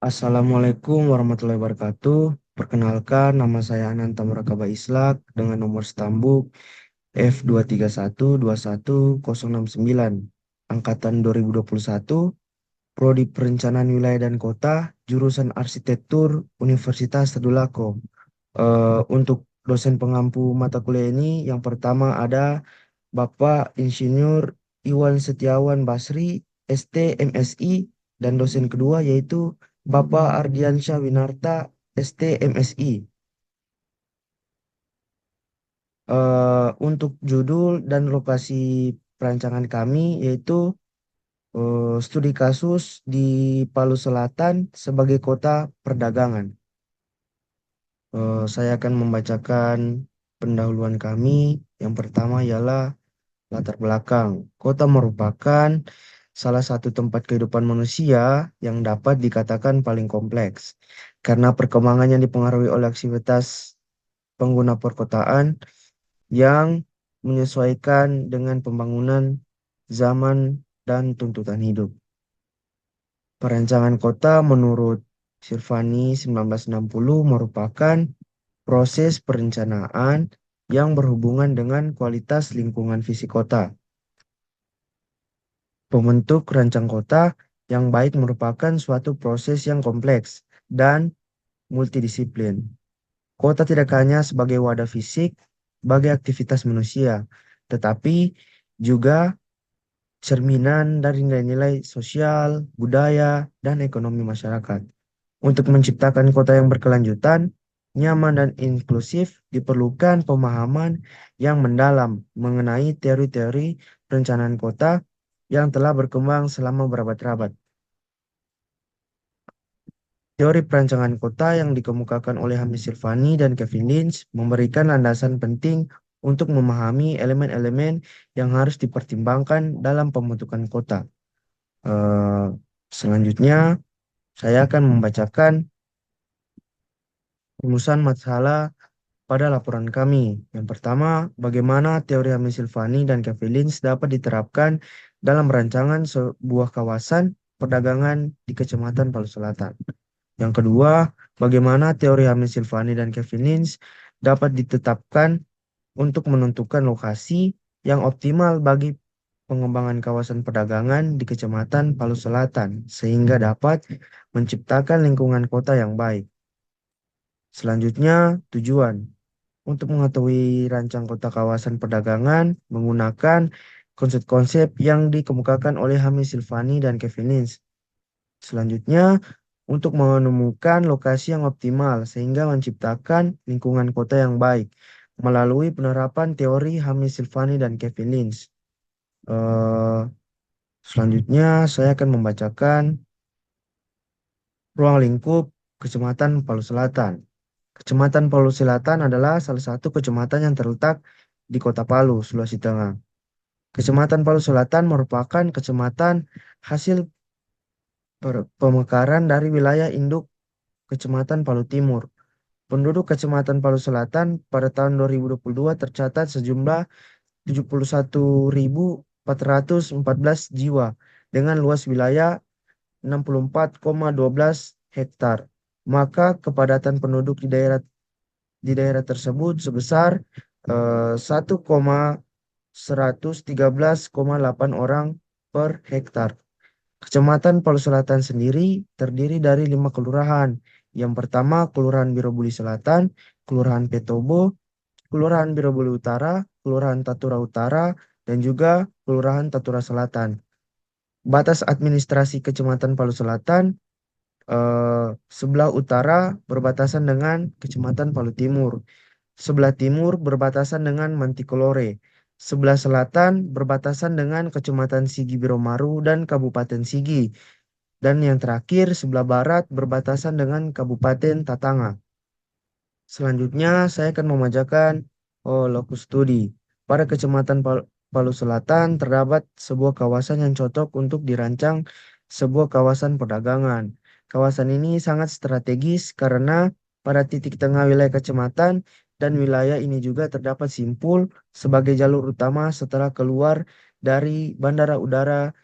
Assalamualaikum warahmatullahi wabarakatuh. Perkenalkan, nama saya Ananta Murakaba Islak dengan nomor stambuk F231211069, angkatan 2021, Prodi Perencanaan Wilayah dan Kota, jurusan Arsitektur Universitas Tadulako. Untuk dosen pengampu mata kuliah ini, yang pertama ada Bapak Insinyur Iwan Setiawan Basri, ST MSI, dan dosen kedua yaitu Bapak Ardiansyah Winarta, ST MSI. Untuk judul dan lokasi perancangan kami yaitu studi kasus di Palu Selatan sebagai kota perdagangan. Saya akan membacakan pendahuluan kami. Yang pertama ialah latar belakang. Kota merupakan salah satu tempat kehidupan manusia yang dapat dikatakan paling kompleks karena perkembangannya dipengaruhi oleh aktivitas pengguna perkotaan yang menyesuaikan dengan pembangunan zaman dan tuntutan hidup. Perancangan kota menurut Sirvani 1960 merupakan proses perencanaan yang berhubungan dengan kualitas lingkungan fisik kota. Pembentuk rancang kota yang baik merupakan suatu proses yang kompleks dan multidisiplin. Kota tidak hanya sebagai wadah fisik bagi aktivitas manusia, tetapi juga cerminan dari nilai-nilai sosial, budaya, dan ekonomi masyarakat. Untuk menciptakan kota yang berkelanjutan, nyaman, dan inklusif, diperlukan pemahaman yang mendalam mengenai teori-teori perencanaan kota yang telah berkembang selama berabad-abad. Teori perancangan kota yang dikemukakan oleh Hamid Sirvani dan Kevin Lynch memberikan landasan penting untuk memahami elemen-elemen yang harus dipertimbangkan dalam pembentukan kota. Eh, Selanjutnya, saya akan membacakan rumusan masalah pada laporan kami. Yang pertama, bagaimana teori Hamid Silvani dan Kevin Lynch dapat diterapkan dalam rancangan sebuah kawasan perdagangan di Kecamatan Palu Selatan. Yang kedua, bagaimana teori Hamid Silvani dan Kevin Lynch dapat ditetapkan untuk menentukan lokasi yang optimal bagi pengembangan kawasan perdagangan di Kecamatan Palu Selatan sehingga dapat menciptakan lingkungan kota yang baik. Selanjutnya, tujuan untuk mengetahui rancang kota kawasan perdagangan menggunakan konsep-konsep yang dikemukakan oleh Hamid Silvani dan Kevin Lynch. Selanjutnya, untuk menemukan lokasi yang optimal sehingga menciptakan lingkungan kota yang baik melalui penerapan teori Hamid Silvani dan Kevin Lynch. Eh, Selanjutnya, saya akan membacakan ruang lingkup Kecamatan Palu Selatan. Kecamatan Palu Selatan adalah salah satu kecamatan yang terletak di Kota Palu, Sulawesi Tengah. Kecamatan Palu Selatan merupakan kecamatan hasil pemekaran dari wilayah induk Kecamatan Palu Timur. Penduduk Kecamatan Palu Selatan pada tahun 2022 tercatat sejumlah 71.414 jiwa dengan luas wilayah 64,12 hektar. Maka kepadatan penduduk di daerah tersebut sebesar 1,113,8 orang per hektar. Kecamatan Palu Selatan sendiri terdiri dari 5 kelurahan. Yang pertama, Kelurahan Birobuli Selatan, Kelurahan Petobo, Kelurahan Birobuli Utara, Kelurahan Tatura Utara, dan juga Kelurahan Tatura Selatan. Batas administrasi Kecamatan Palu Selatan sebelah utara berbatasan dengan Kecamatan Palu Timur. Sebelah timur berbatasan dengan Mantikolore. Sebelah selatan berbatasan dengan Kecamatan Sigi Biromaru dan Kabupaten Sigi. Dan yang terakhir sebelah barat berbatasan dengan Kabupaten Tatanga. Selanjutnya saya akan membacakan lokus studi. Pada Kecamatan Palu Selatan terdapat sebuah kawasan yang cocok untuk dirancang sebuah kawasan perdagangan. Kawasan ini sangat strategis karena pada titik tengah wilayah kecamatan dan wilayah ini juga terdapat simpul sebagai jalur utama setelah keluar dari Bandara Udara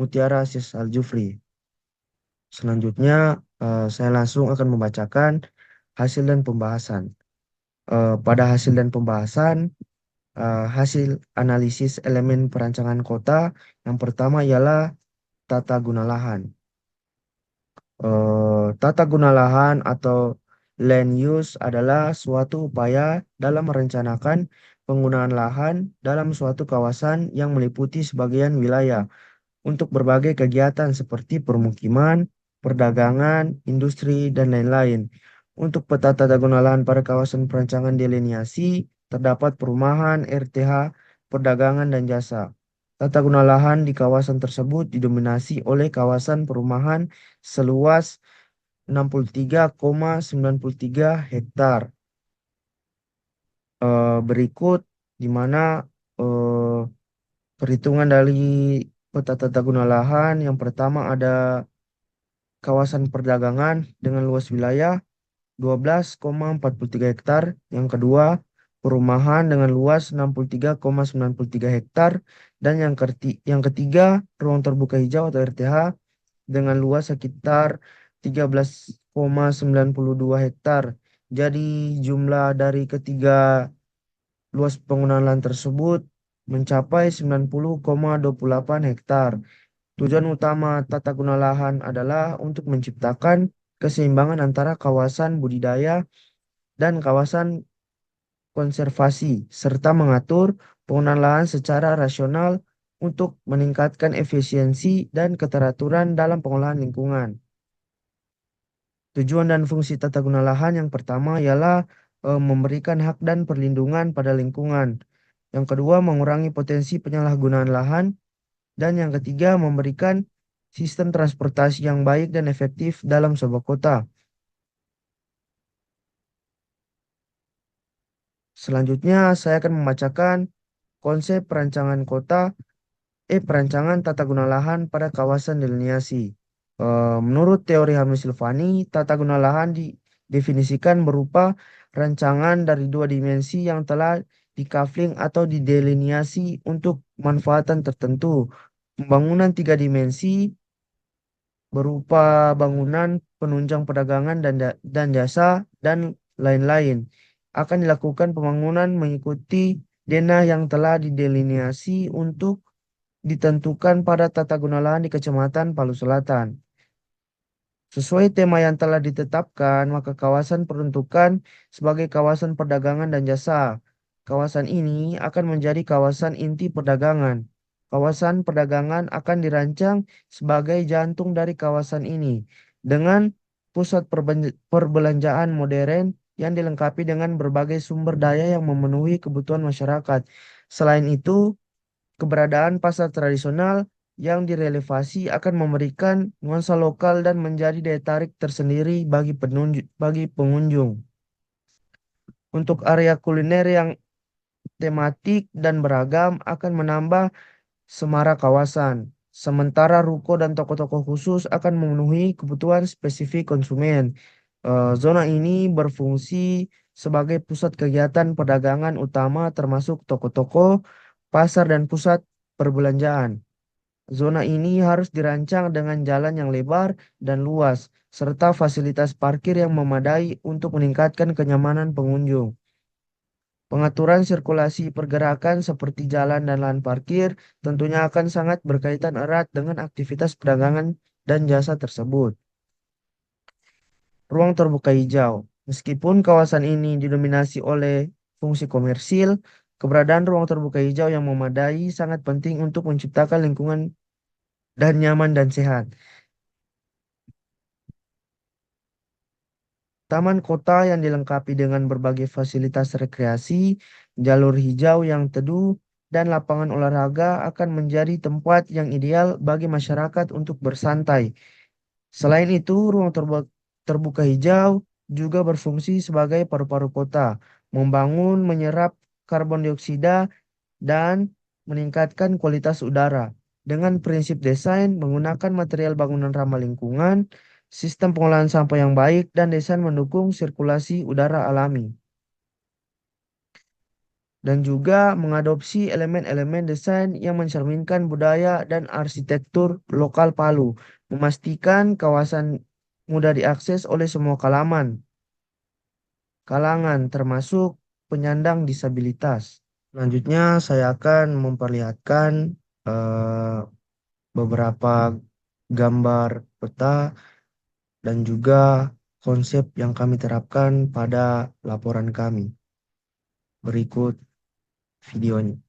Mutiara Sis Al Jufri. Selanjutnya Saya langsung akan membacakan hasil dan pembahasan. Pada hasil dan pembahasan, hasil analisis elemen perancangan kota yang pertama ialah tata guna lahan. Tata guna lahan atau land use adalah suatu upaya dalam merencanakan penggunaan lahan dalam suatu kawasan yang meliputi sebagian wilayah untuk berbagai kegiatan seperti permukiman, perdagangan, industri, dan lain-lain. Untuk peta tata guna lahan pada kawasan perancangan deliniasi, terdapat perumahan, RTH, perdagangan, dan jasa. Tata guna lahan di kawasan tersebut didominasi oleh kawasan perumahan seluas 63,93 hektar. Berikut di mana eh, perhitungan dari peta tata guna lahan. Yang pertama ada kawasan perdagangan dengan luas wilayah 12,43 hektar. Yang kedua, perumahan dengan luas 63,93 hektar. Dan yang ketiga, ruang terbuka hijau atau RTH dengan luas sekitar 13,92 hektar. Jadi jumlah dari ketiga luas penggunaan lahan tersebut mencapai 90,28 hektar. Tujuan utama tata guna lahan adalah untuk menciptakan keseimbangan antara kawasan budidaya dan kawasan konservasi, serta mengatur penggunaan lahan secara rasional untuk meningkatkan efisiensi dan keteraturan dalam pengolahan lingkungan. Tujuan dan fungsi tata guna lahan yang pertama ialah memberikan hak dan perlindungan pada lingkungan. Yang kedua, mengurangi potensi penyalahgunaan lahan. Dan yang ketiga, memberikan sistem transportasi yang baik dan efektif dalam sebuah kota. Selanjutnya, saya akan membacakan konsep perancangan tata guna lahan pada kawasan deliniasi. Menurut teori Hamid Silvani, tata guna lahan didefinisikan berupa rancangan dari dua dimensi yang telah dikafling atau dideliniasi untuk manfaatan tertentu. Pembangunan tiga dimensi berupa bangunan, penunjang perdagangan dan jasa, dan lain-lain. Akan dilakukan pembangunan mengikuti denah yang telah dideliniasi untuk ditentukan pada tata guna lahan di Kecamatan Palu Selatan. Sesuai tema yang telah ditetapkan, maka kawasan peruntukan sebagai kawasan perdagangan dan jasa. Kawasan ini akan menjadi kawasan inti perdagangan. Kawasan perdagangan akan dirancang sebagai jantung dari kawasan ini dengan pusat perbelanjaan modern yang dilengkapi dengan berbagai sumber daya yang memenuhi kebutuhan masyarakat. Selain itu, keberadaan pasar tradisional yang direlevasi akan memberikan nuansa lokal dan menjadi daya tarik tersendiri bagi pengunjung. Untuk area kuliner yang tematik dan beragam akan menambah semara kawasan. Sementara ruko dan toko-toko khusus akan memenuhi kebutuhan spesifik konsumen. Zona ini berfungsi sebagai pusat kegiatan perdagangan utama termasuk toko-toko, pasar, dan pusat perbelanjaan. Zona ini harus dirancang dengan jalan yang lebar dan luas, serta fasilitas parkir yang memadai untuk meningkatkan kenyamanan pengunjung. Pengaturan sirkulasi pergerakan seperti jalan dan lahan parkir tentunya akan sangat berkaitan erat dengan aktivitas perdagangan dan jasa tersebut. Ruang terbuka hijau. Meskipun kawasan ini didominasi oleh fungsi komersil, keberadaan ruang terbuka hijau yang memadai sangat penting untuk menciptakan lingkungan dan nyaman dan sehat. Taman kota yang dilengkapi dengan berbagai fasilitas rekreasi, jalur hijau yang teduh, dan lapangan olahraga akan menjadi tempat yang ideal bagi masyarakat untuk bersantai. Selain itu, terbuka hijau juga berfungsi sebagai paru-paru kota, membangun, menyerap karbon dioksida, dan meningkatkan kualitas udara. Dengan prinsip desain menggunakan material bangunan ramah lingkungan, sistem pengolahan sampah yang baik, dan desain mendukung sirkulasi udara alami. Dan juga mengadopsi elemen-elemen desain yang mencerminkan budaya dan arsitektur lokal Palu, memastikan kawasan mudah diakses oleh semua kalangan termasuk penyandang disabilitas. Selanjutnya saya akan memperlihatkan eh, beberapa gambar peta dan juga konsep yang kami terapkan pada laporan kami. Berikut videonya.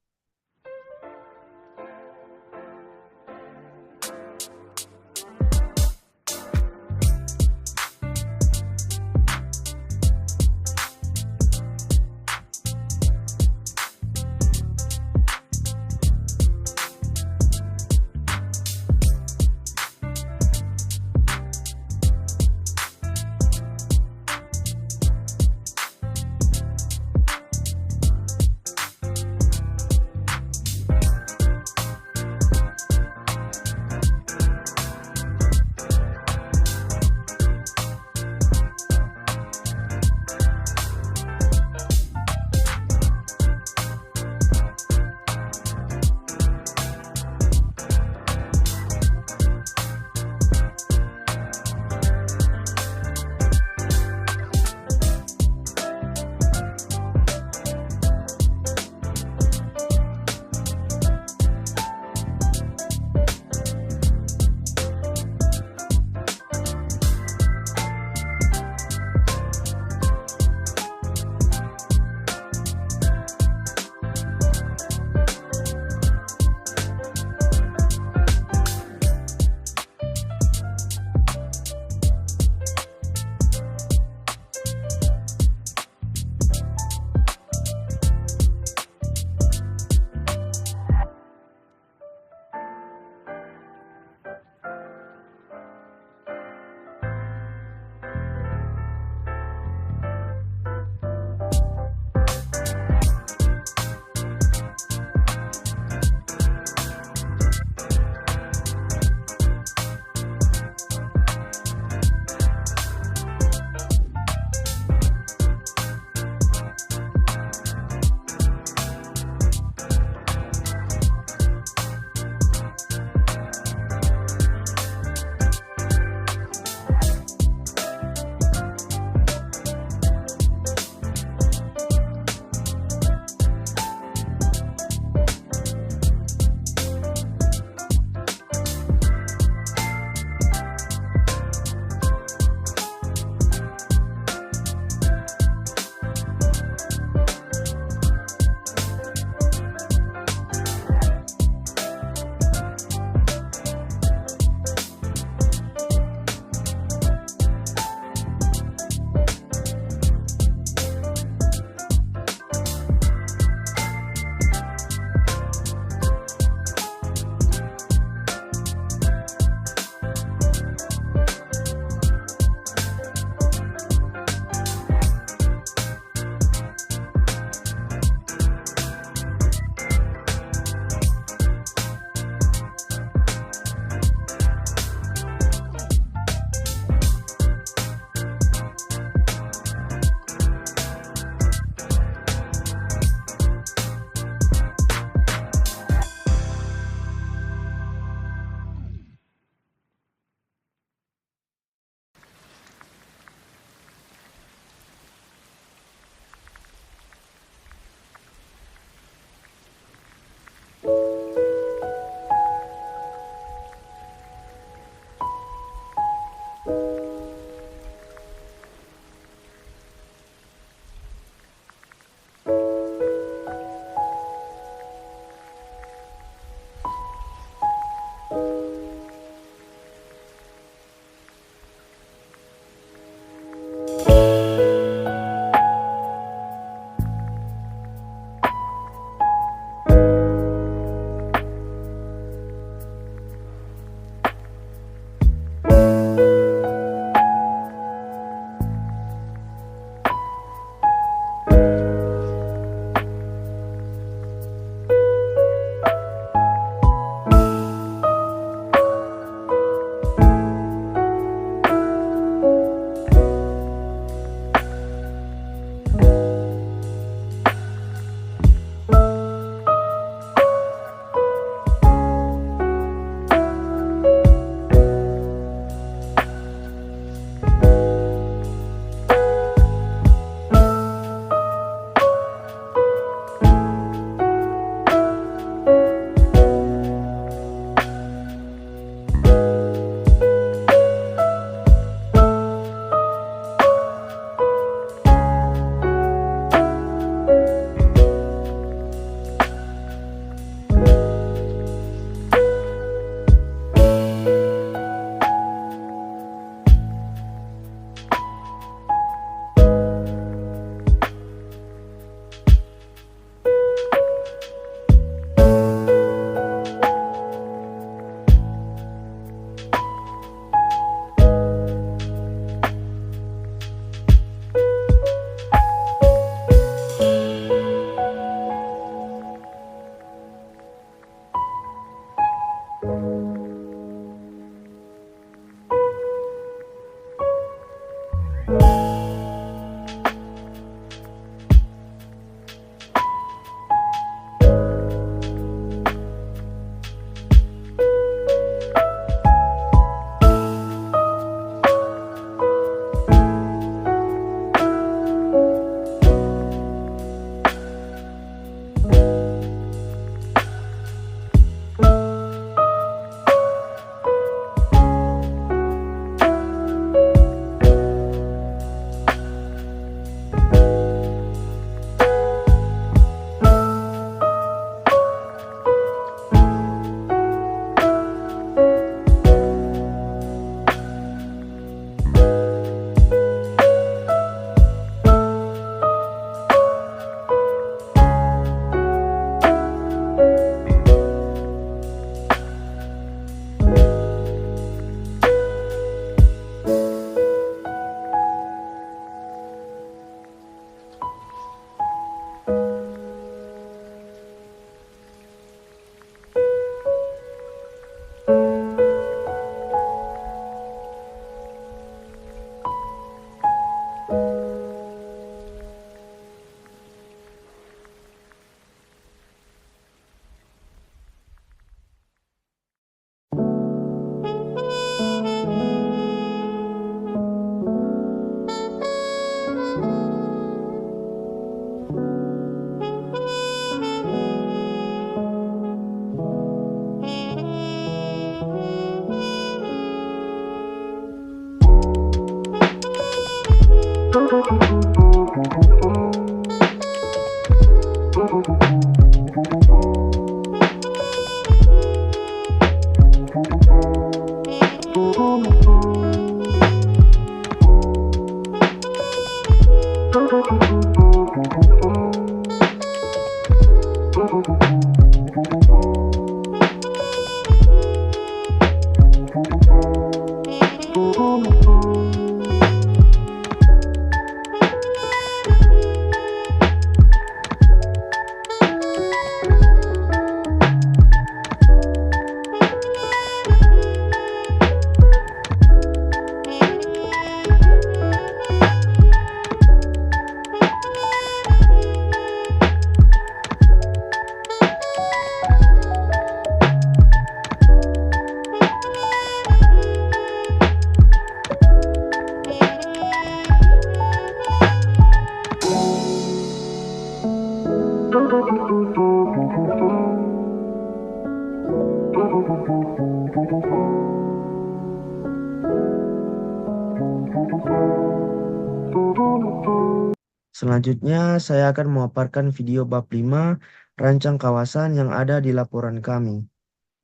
Selanjutnya, saya akan memaparkan video bab 5 rancang kawasan yang ada di laporan kami.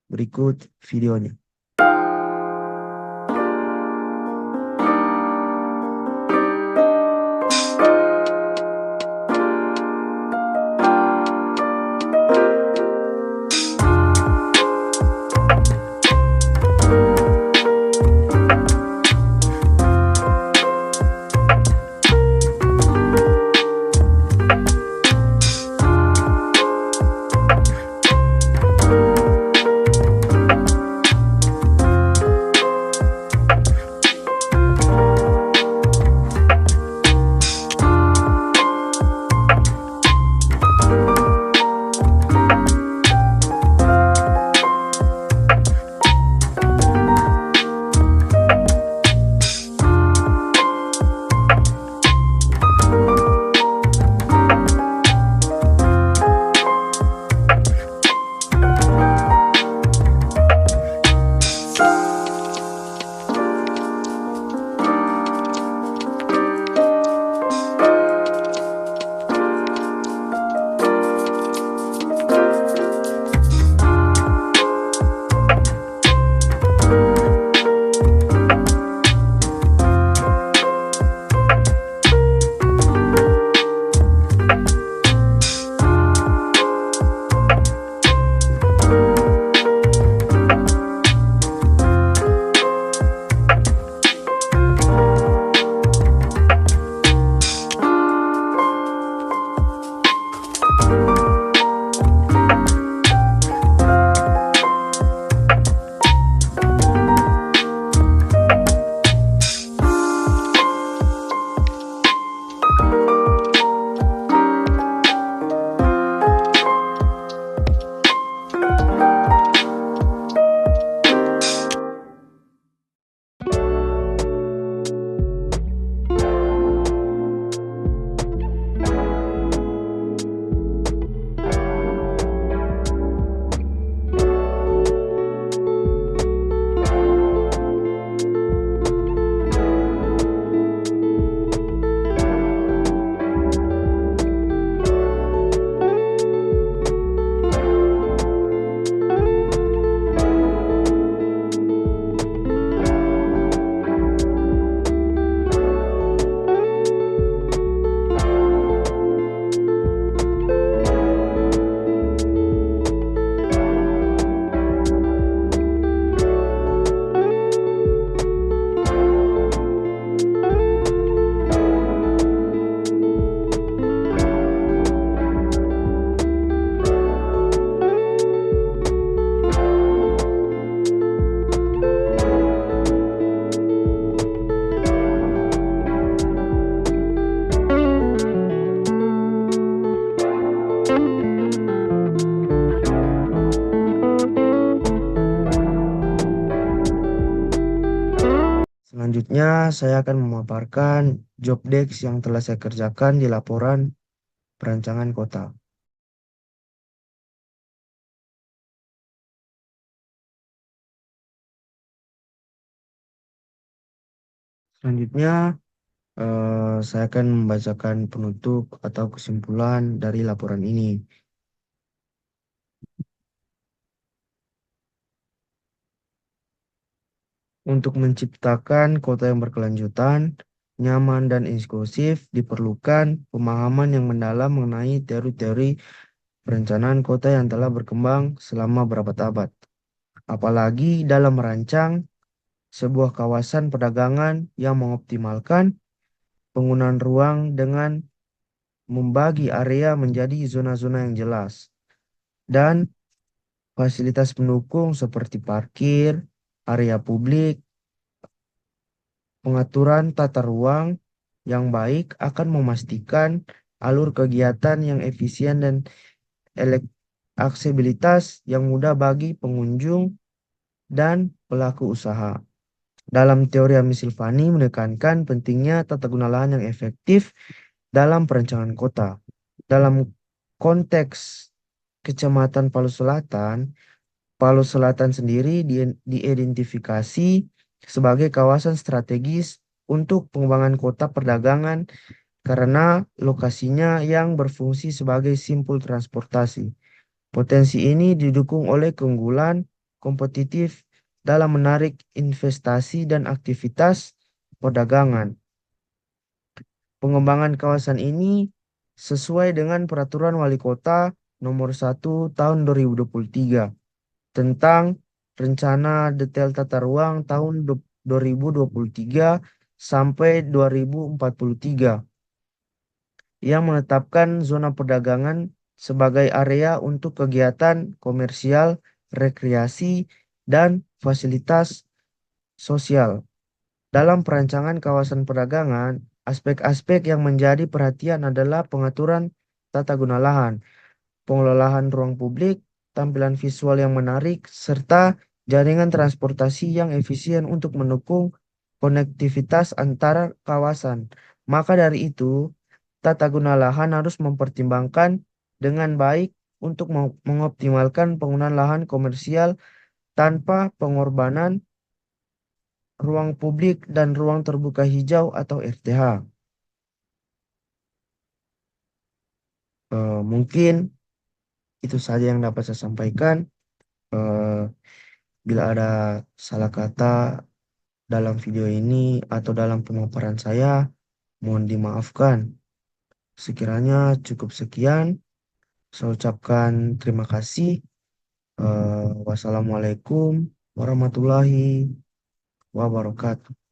Berikut videonya. Selanjutnya, saya akan memaparkan job desk yang telah saya kerjakan di laporan perancangan kota. Selanjutnya, saya akan membacakan penutup atau kesimpulan dari laporan ini. Untuk menciptakan kota yang berkelanjutan, nyaman, dan inklusif, diperlukan pemahaman yang mendalam mengenai teori-teori perencanaan kota yang telah berkembang selama berabad-abad. Apalagi dalam merancang sebuah kawasan perdagangan yang mengoptimalkan penggunaan ruang dengan membagi area menjadi zona-zona yang jelas dan fasilitas pendukung seperti parkir, area publik, pengaturan tata ruang yang baik akan memastikan alur kegiatan yang efisien dan aksesibilitas yang mudah bagi pengunjung dan pelaku usaha. Dalam teori Ami Silvani menekankan pentingnya tata guna lahan yang efektif dalam perencanaan kota. Dalam konteks Kecamatan Palu Selatan sendiri diidentifikasi sebagai kawasan strategis untuk pengembangan kota perdagangan karena lokasinya yang berfungsi sebagai simpul transportasi. Potensi ini didukung oleh keunggulan kompetitif dalam menarik investasi dan aktivitas perdagangan. Pengembangan kawasan ini sesuai dengan Peraturan Wali Kota Nomor 1 Tahun 2023 tentang Rencana Detail Tata Ruang tahun 2023 sampai 2043 yang menetapkan zona perdagangan sebagai area untuk kegiatan komersial, rekreasi, dan fasilitas sosial. Dalam perancangan kawasan perdagangan, aspek-aspek yang menjadi perhatian adalah pengaturan tata guna lahan, pengelolaan ruang publik, tampilan visual yang menarik, serta jaringan transportasi yang efisien untuk mendukung konektivitas antara kawasan. Maka dari itu, tata guna lahan harus mempertimbangkan dengan baik untuk mengoptimalkan penggunaan lahan komersial tanpa pengorbanan ruang publik dan ruang terbuka hijau atau RTH. Mungkin itu saja yang dapat saya sampaikan. Eh, Bila ada salah kata dalam video ini atau dalam pemaparan saya, mohon dimaafkan. Sekiranya cukup sekian, saya ucapkan terima kasih. Wassalamualaikum warahmatullahi wabarakatuh.